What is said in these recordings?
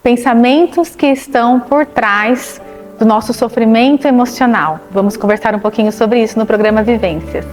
pensamentos que estão por trás do nosso sofrimento emocional. Vamos conversar um pouquinho sobre isso no programa Vivências.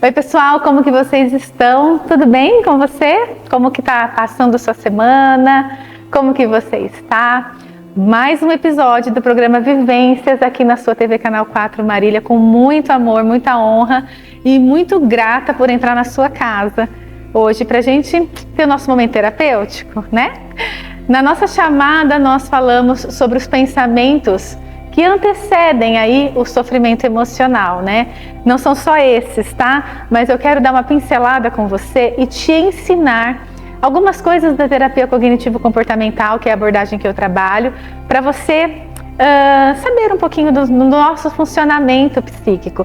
Oi pessoal, como que vocês estão? Tudo bem com você? Como que tá passando sua semana? Como que você está? Mais um episódio do programa Vivências aqui na sua TV Canal 4 Marília, com muito amor, muita honra e muito grata por entrar na sua casa hoje pra gente ter o nosso momento terapêutico, né? Na nossa chamada nós falamos sobre os pensamentos que antecedem aí o sofrimento emocional, né? Não são só esses, tá? Mas eu quero dar uma pincelada com você e te ensinar algumas coisas da terapia cognitivo-comportamental, que é a abordagem que eu trabalho, para você saber um pouquinho do nosso funcionamento psíquico.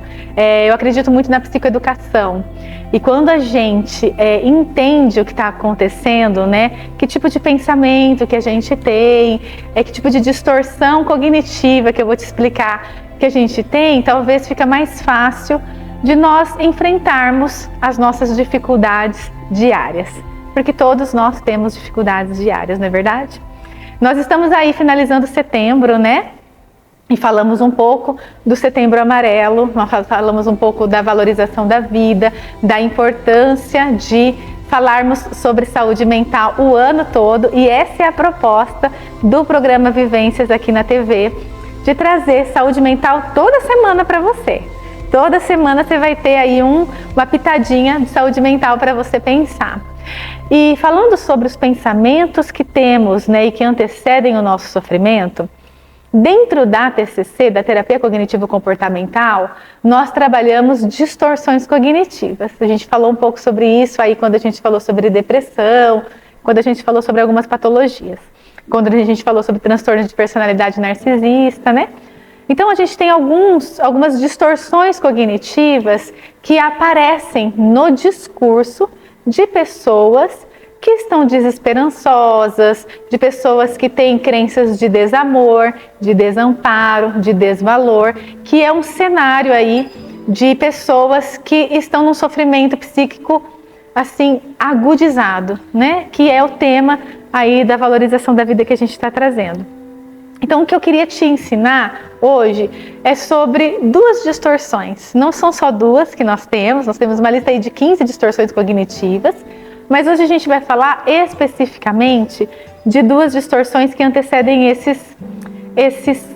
Eu acredito muito na psicoeducação. E quando a gente entende o que está acontecendo, né, que tipo de pensamento que a gente tem, que tipo de distorção cognitiva que eu vou te explicar que a gente tem, talvez fica mais fácil de nós enfrentarmos as nossas dificuldades diárias. Porque todos nós temos dificuldades diárias, não é verdade? Nós estamos aí finalizando setembro, né? E falamos um pouco do Setembro Amarelo, nós falamos um pouco da valorização da vida, da importância de falarmos sobre saúde mental o ano todo. E essa é a proposta do programa Vivências aqui na TV, de trazer saúde mental toda semana para você. Toda semana você vai ter aí uma pitadinha de saúde mental para você pensar. E falando sobre os pensamentos que temos, né, e que antecedem o nosso sofrimento, dentro da TCC, da Terapia Cognitivo-Comportamental, nós trabalhamos distorções cognitivas. A gente falou um pouco sobre isso aí quando a gente falou sobre depressão, quando a gente falou sobre algumas patologias, quando a gente falou sobre transtorno de personalidade narcisista, né? Então a gente tem algumas distorções cognitivas que aparecem no discurso de pessoas que estão desesperançosas, de pessoas que têm crenças de desamor, de desamparo, de desvalor, que é um cenário aí de pessoas que estão num sofrimento psíquico assim agudizado, né? Que é o tema aí da valorização da vida que a gente está trazendo. Então, o que eu queria te ensinar hoje é sobre duas distorções. Não são só duas que nós temos uma lista aí de 15 distorções cognitivas, mas hoje a gente vai falar especificamente de duas distorções que antecedem esses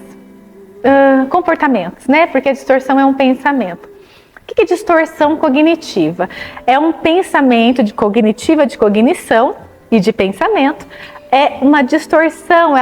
comportamentos, né? Porque a distorção é um pensamento. O que é distorção cognitiva? É um pensamento de cognição e de pensamento. É uma distorção,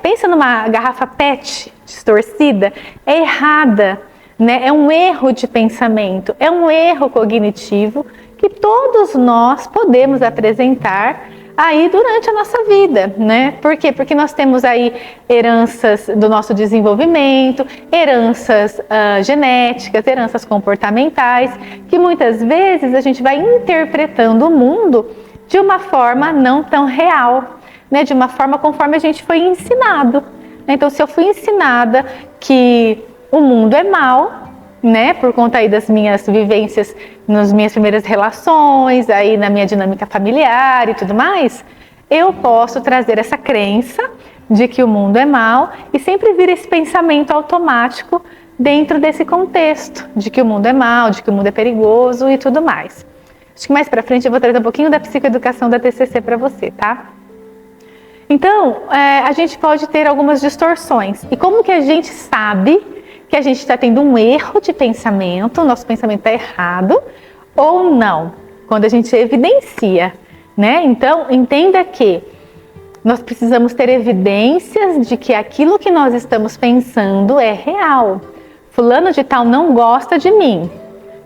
pensa numa garrafa PET distorcida, é errada, né? É um erro de pensamento, é um erro cognitivo que todos nós podemos apresentar aí durante a nossa vida, né? Por quê? Porque nós temos aí heranças do nosso desenvolvimento, heranças genéticas, heranças comportamentais, que muitas vezes a gente vai interpretando o mundo de uma forma não tão real, né, de uma forma conforme a gente foi ensinado. Então, se eu fui ensinada que o mundo é mau, né, por conta aí das minhas vivências nas minhas primeiras relações, aí na minha dinâmica familiar e tudo mais, eu posso trazer essa crença de que o mundo é mau e sempre vir esse pensamento automático dentro desse contexto, de que o mundo é mau, de que o mundo é perigoso e tudo mais. Acho que mais pra frente eu vou trazer um pouquinho da psicoeducação da TCC para você, tá? Então, a gente pode ter algumas distorções. E como que a gente sabe que a gente está tendo um erro de pensamento, o nosso pensamento está errado, ou não? Quando a gente evidencia, né? Então, entenda que nós precisamos ter evidências de que aquilo que nós estamos pensando é real. Fulano de tal não gosta de mim.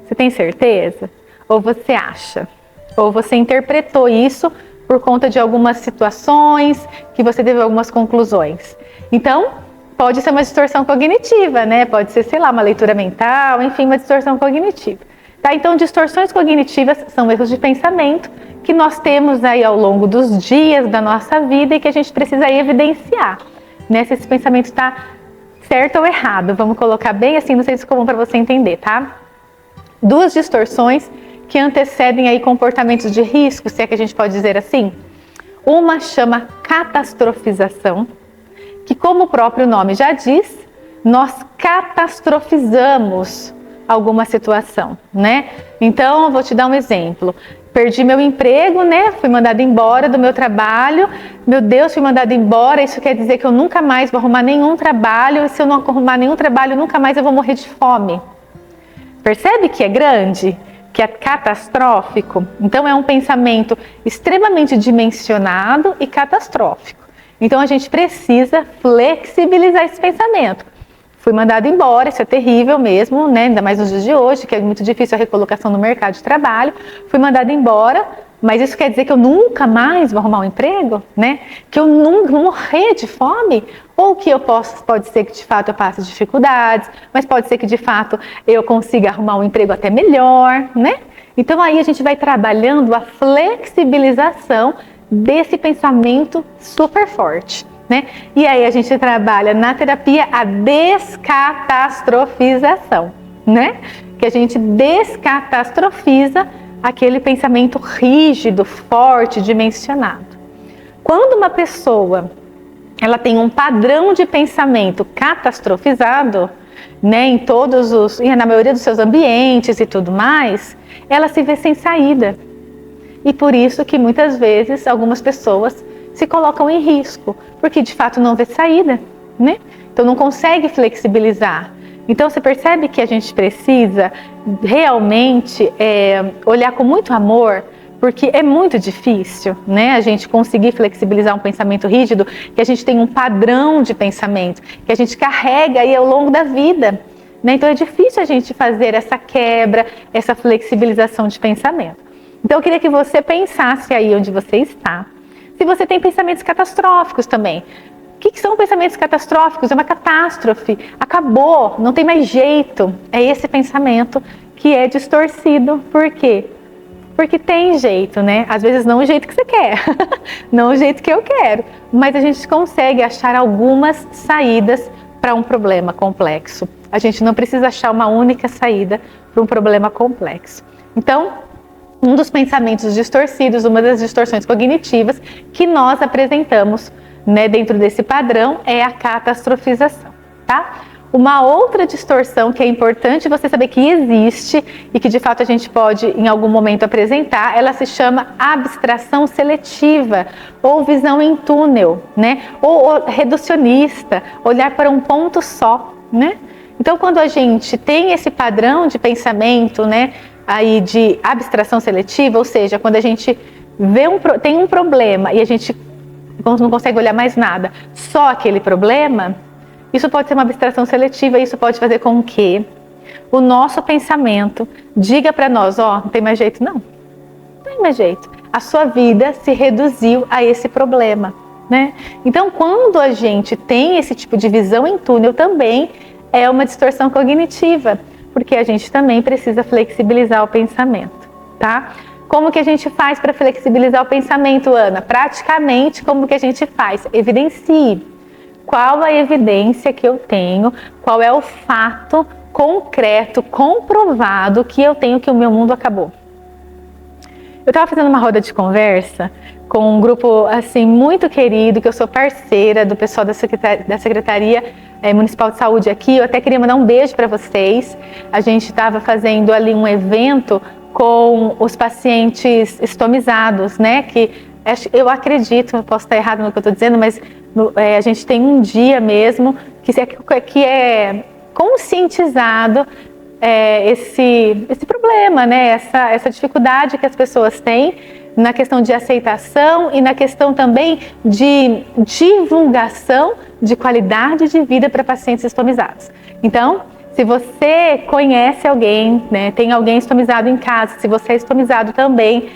Você tem certeza? Ou você acha? Ou você interpretou isso por conta de algumas situações que você teve algumas conclusões. Então, pode ser uma distorção cognitiva, né? Pode ser, sei lá, uma leitura mental, enfim, uma distorção cognitiva. Tá? Então, distorções cognitivas são erros de pensamento que nós temos aí ao longo dos dias da nossa vida e que a gente precisa aí evidenciar, né? Se esse pensamento está certo ou errado. Vamos colocar bem assim, não sei se é comum para você entender, tá? Duas distorções que antecedem aí comportamentos de risco, se é que a gente pode dizer assim. Uma chama catastrofização, que como o próprio nome já diz, nós catastrofizamos alguma situação, né? Então, eu vou te dar um exemplo. Perdi meu emprego, né? Fui mandada embora do meu trabalho. Meu Deus, fui mandada embora. Isso quer dizer que eu nunca mais vou arrumar nenhum trabalho. E se eu não arrumar nenhum trabalho, nunca mais eu vou morrer de fome. Percebe que é grande? Que é catastrófico? Então, é um pensamento extremamente dimensionado e catastrófico. Então, a gente precisa flexibilizar esse pensamento. Fui mandado embora, isso é terrível mesmo, né? Ainda mais nos dias de hoje, que é muito difícil a recolocação no mercado de trabalho. Fui mandado embora, mas isso quer dizer que eu nunca mais vou arrumar um emprego, né? Que eu nunca vou morrer de fome? Ou que pode ser que de fato eu passe dificuldades, mas pode ser que de fato eu consiga arrumar um emprego até melhor, né? Então aí a gente vai trabalhando a flexibilização desse pensamento super forte. Né? E aí a gente trabalha na terapia a descatastrofização, né? Que a gente descatastrofiza aquele pensamento rígido, forte, dimensionado. Quando uma pessoa ela tem um padrão de pensamento catastrofizado, né, na maioria dos seus ambientes e tudo mais, ela se vê sem saída. E por isso que muitas vezes algumas pessoas se colocam em risco, porque de fato não vê saída, né? Então não consegue flexibilizar. Então você percebe que a gente precisa realmente olhar com muito amor, porque é muito difícil, né? A gente conseguir flexibilizar um pensamento rígido, que a gente tem um padrão de pensamento, que a gente carrega aí ao longo da vida, né? Então é difícil a gente fazer essa quebra, essa flexibilização de pensamento. Então eu queria que você pensasse aí onde você está. Se você tem pensamentos catastróficos também. O que são pensamentos catastróficos? É uma catástrofe. Acabou, não tem mais jeito. É esse pensamento que é distorcido. Por quê? Porque tem jeito, né? Às vezes não o jeito que você quer, não o jeito que eu quero. Mas a gente consegue achar algumas saídas para um problema complexo. A gente não precisa achar uma única saída para um problema complexo. Então, um dos pensamentos distorcidos, uma das distorções cognitivas que nós apresentamos, né, dentro desse padrão é a catastrofização, tá? Uma outra distorção que é importante você saber que existe e que de fato a gente pode em algum momento apresentar, ela se chama abstração seletiva ou visão em túnel, né? Ou reducionista, olhar para um ponto só, né? Então quando a gente tem esse padrão de pensamento, né, aí de abstração seletiva, ou seja, quando a gente tem um problema e a gente não consegue olhar mais nada, só aquele problema, isso pode ser uma abstração seletiva, e isso pode fazer com que o nosso pensamento diga para nós, não tem mais jeito não, tem mais jeito, a sua vida se reduziu a esse problema, né? Então quando a gente tem esse tipo de visão em túnel também é uma distorção cognitiva, porque a gente também precisa flexibilizar o pensamento, tá? Como que a gente faz para flexibilizar o pensamento, Ana? Praticamente, como que a gente faz? Evidencie. Qual a evidência que eu tenho? Qual é o fato concreto, comprovado que eu tenho que o meu mundo acabou? Eu estava fazendo uma roda de conversa com um grupo assim muito querido, que eu sou parceira do pessoal da Secretaria Municipal de Saúde aqui. Eu até queria mandar um beijo para vocês. A gente estava fazendo ali um evento com os pacientes estomizados, né? Que eu acredito, eu posso estar errado no que eu estou dizendo, mas a gente tem um dia mesmo que é conscientizado esse problema, né? Essa dificuldade que as pessoas têm na questão de aceitação e na questão também de divulgação de qualidade de vida para pacientes estomizados. Então, Se você conhece alguém, né, tem alguém estomizado em casa, se você é estomizado também,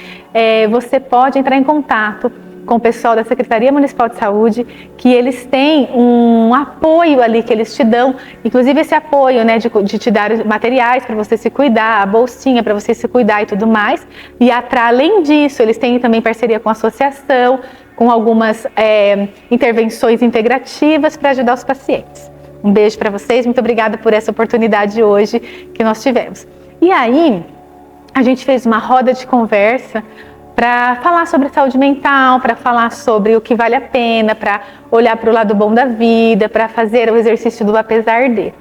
você pode entrar em contato com o pessoal da Secretaria Municipal de Saúde, que eles têm um apoio ali que eles te dão, inclusive esse apoio, né, de te dar materiais para você se cuidar, a bolsinha para você se cuidar e tudo mais. E além disso, eles têm também parceria com a associação, com algumas intervenções integrativas para ajudar os pacientes. Um beijo para vocês, muito obrigada por essa oportunidade hoje que nós tivemos. E aí, a gente fez uma roda de conversa para falar sobre saúde mental, para falar sobre o que vale a pena, para olhar para o lado bom da vida, para fazer o exercício do apesar de.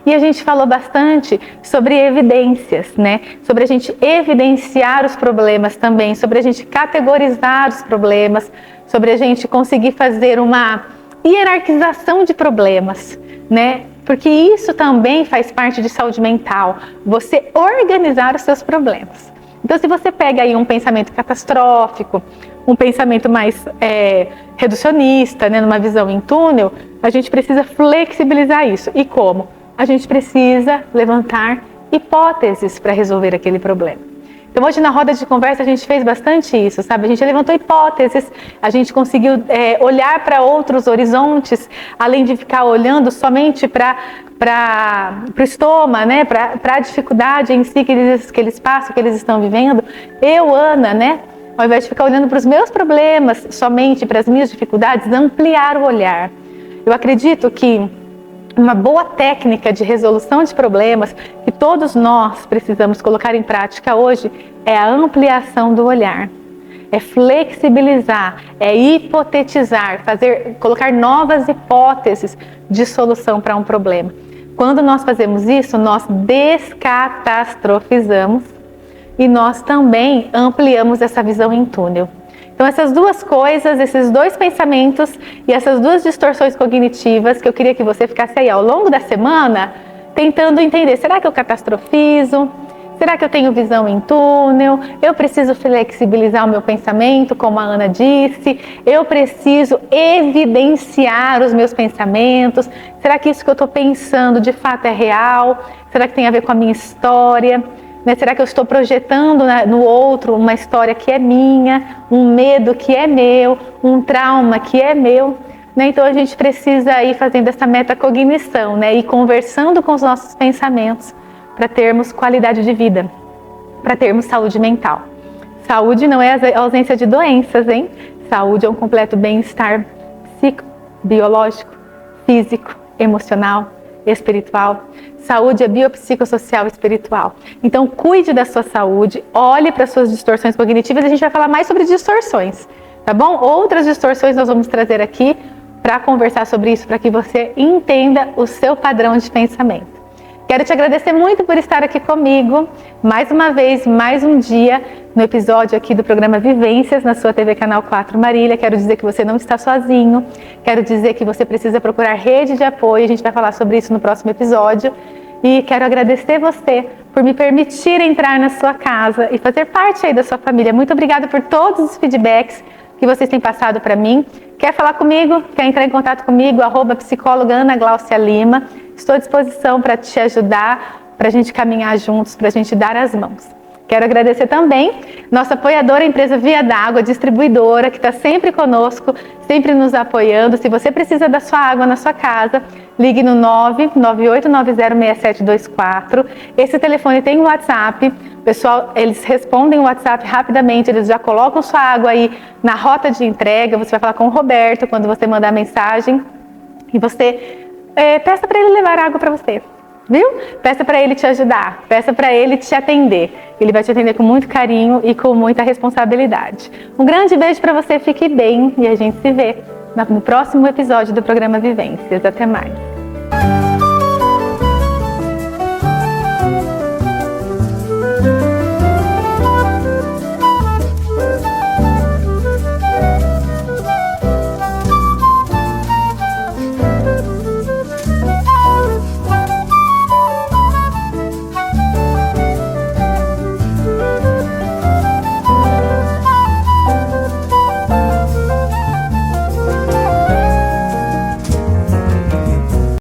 E a gente falou bastante sobre evidências, né? Sobre a gente evidenciar os problemas também, sobre a gente categorizar os problemas, sobre a gente conseguir fazer uma hierarquização de problemas, né? Porque isso também faz parte de saúde mental, você organizar os seus problemas. Então, se você pega aí um pensamento catastrófico, um pensamento mais reducionista, né, numa visão em túnel, a gente precisa flexibilizar isso. E como? A gente precisa levantar hipóteses para resolver aquele problema. Então, hoje na roda de conversa a gente fez bastante isso, sabe? A gente levantou hipóteses, a gente conseguiu olhar para outros horizontes, além de ficar olhando somente para o estômago, né? Para a dificuldade em si que eles passam, que eles estão vivendo. Eu, Ana, né? Ao invés de ficar olhando para os meus problemas, somente para as minhas dificuldades, ampliar o olhar. Eu acredito que uma boa técnica de resolução de problemas que todos nós precisamos colocar em prática hoje é a ampliação do olhar. É flexibilizar, é hipotetizar, colocar novas hipóteses de solução para um problema. Quando nós fazemos isso, nós descatastrofizamos e nós também ampliamos essa visão em túnel. Então, essas duas coisas, esses dois pensamentos e essas duas distorções cognitivas que eu queria que você ficasse aí ao longo da semana tentando entender, será que eu catastrofizo? Será que eu tenho visão em túnel? Eu preciso flexibilizar o meu pensamento, como a Ana disse? Eu preciso evidenciar os meus pensamentos? Será que isso que eu estou pensando de fato é real? Será que tem a ver com a minha história? Será que eu estou projetando no outro uma história que é minha, um medo que é meu, um trauma que é meu? Então a gente precisa ir fazendo essa metacognição, e conversando com os nossos pensamentos para termos qualidade de vida, para termos saúde mental. Saúde não é a ausência de doenças, hein? Saúde é um completo bem-estar biológico, físico, emocional, espiritual. Saúde é biopsicossocial e espiritual. Então, cuide da sua saúde, olhe para as suas distorções cognitivas e a gente vai falar mais sobre distorções, tá bom? Outras distorções nós vamos trazer aqui para conversar sobre isso, para que você entenda o seu padrão de pensamento. Quero te agradecer muito por estar aqui comigo, mais uma vez, mais um dia, no episódio aqui do programa Vivências, na sua TV Canal 4 Marília. Quero dizer que você não está sozinho, quero dizer que você precisa procurar rede de apoio, a gente vai falar sobre isso no próximo episódio. E quero agradecer você por me permitir entrar na sua casa e fazer parte aí da sua família. Muito obrigada por todos os feedbacks que vocês têm passado para mim. Quer falar comigo? Quer entrar em contato comigo? @psicóloga Ana Gláucia Lima. Estou à disposição para te ajudar, para a gente caminhar juntos, para a gente dar as mãos. Quero agradecer também nossa apoiadora, a empresa Via d'Água, distribuidora, que está sempre conosco, sempre nos apoiando. Se você precisa da sua água na sua casa, ligue no 998906724. Esse telefone tem um WhatsApp. Pessoal, eles respondem o WhatsApp rapidamente, eles já colocam sua água aí na rota de entrega. Você vai falar com o Roberto quando você mandar a mensagem e você peça para ele levar água para você. Viu? Peça para ele te ajudar, peça para ele te atender. Ele vai te atender com muito carinho e com muita responsabilidade. Um grande beijo para você, fique bem e a gente se vê no próximo episódio do programa Vivências. Até mais.